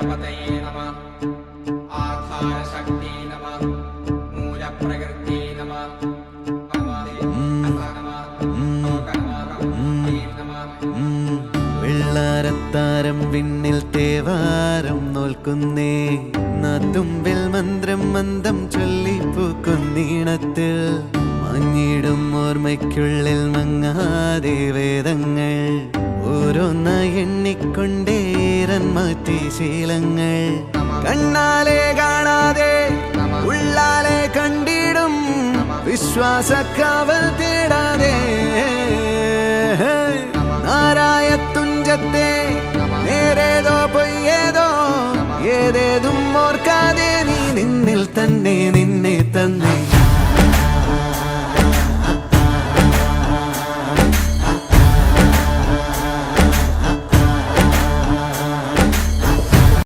ഗണപതയേ നമഃ. ആധാരശക്തി നമഃ. മൂലപ്രകൃതി നമഃ. വെള്ളാരത്താരം വിണ്ണിൽ തേവാരം നോൽക്കുന്നേ, നാത്തുമ്പിൽ മന്ത്രം മന്ദം ചൊല്ലിപ്പൂക്കുന്നീണത്തിൽ മങ്ങിടും ഓർമ്മയ്ക്കുള്ളിൽ മങ്ങാതെ വേദങ്ങൾ ഓരോന്നായി എണ്ണിക്കൊണ്ടേരൻ മാറ്റി ശീലങ്ങൾ. കണ്ണാലെ കാണാതെ ഉള്ളാലെ കണ്ടിടും വിശ്വാസക്കാവൽ തേടാതെ നാരായ തുഞ്ചത്തെ നേരേതോ പൊയ്യേതോ ഏതേതും ഓർക്കാതെ നീ നിന്നിൽ തന്നെ നിന്നെ തന്നെ